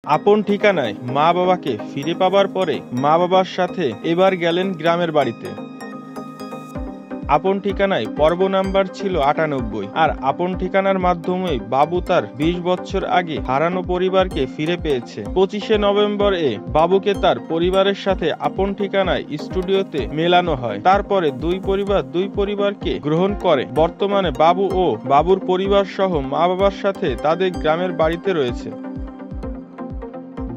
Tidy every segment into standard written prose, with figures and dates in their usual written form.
আপন ঠিকানায় মা-বাবাকে ফিরে পাবার পরে মা-বাবার সাথে এবার গেলেন গ্রামের বাড়িতে। আপন ঠিকানায় পর্ব নাম্বার ছিল ৯৮ আর আপন ঠিকানার মাধ্যমে বাবু তার ২০ বছর আগে হারানো পরিবারকে ফিরে পেয়েছে। ২৫শে নভেম্বর বাবুকে তার পরিবারের সাথে আপন ঠিকানায় স্টুডিওতে মেলানো হয়। তারপরে দুই পরিবারকে গ্রহণ করে। বর্তমানে বাবু ও বাবুর পরিবার সহ মা-বাবার সাথে তাদের গ্রামের বাড়িতে রয়েছে।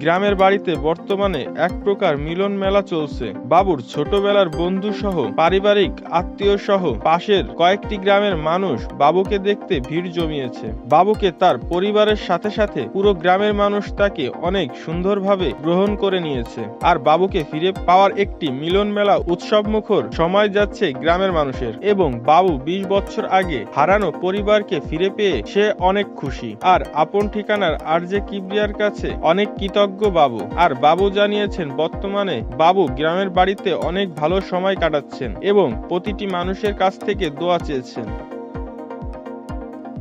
গ্রামের বাড়িতে বর্তমানে এক প্রকার মিলন মেলা চলছে। বাবুর ছোটবেলার বন্ধু সহ পারিবারিক আত্মীয় সহ পাশের কয়েকটি গ্রামের মানুষ বাবুকে দেখতে ভিড় জমিয়েছে। বাবুকে তার পরিবারের সাথে সাথে পুরো গ্রামের মানুষ তাকে অনেক সুন্দরভাবে গ্রহণ করে নিয়েছে। আর বাবুকে ফিরে পাওয়ার একটি মিলন মেলা উৎসবমুখর সময় যাচ্ছে গ্রামের মানুষের। এবং বাবু ২০ বছর আগে হারানো পরিবারকে ফিরে পেয়ে সে অনেক খুশি। আর আপন ঠিকানার আরজে কিবরিয়ার কাছে অনেক কৃতজ্ঞ বাবু। আর বাবু জানিয়েছেন বর্তমানে বাবু গ্রামের বাড়িতে অনেক ভালো সময় কাটাচ্ছেন এবং প্রতিটি মানুষের কাছ থেকে দোয়া চেয়েছেন।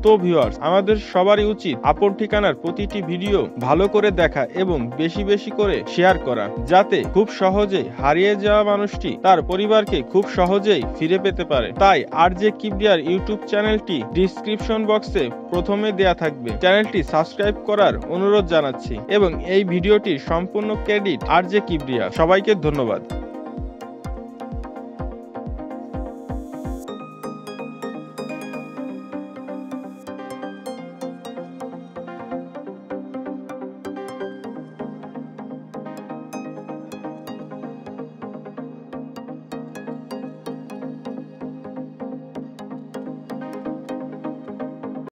তো ভিউয়ার্স, আমাদের সবারই উচিত আপন ঠিকানার প্রতিটি ভিডিও ভালো করে দেখা এবং বেশি বেশি করে শেয়ার করা, যাতে খুব সহজেই হারিয়ে যাওয়া মানুষটি তার পরিবারকে খুব সহজেই ফিরে পেতে পারে। তাই আরজে কিবরিয়ার ইউটিউব চ্যানেলটি ডিসক্রিপশন বক্সে প্রথমে দেয়া থাকবে। চ্যানেলটি সাবস্ক্রাইব করার অনুরোধ জানাচ্ছি এবং এই ভিডিওটির সম্পূর্ণ ক্রেডিট আরজে কিবরিয়া। সবাইকে ধন্যবাদ।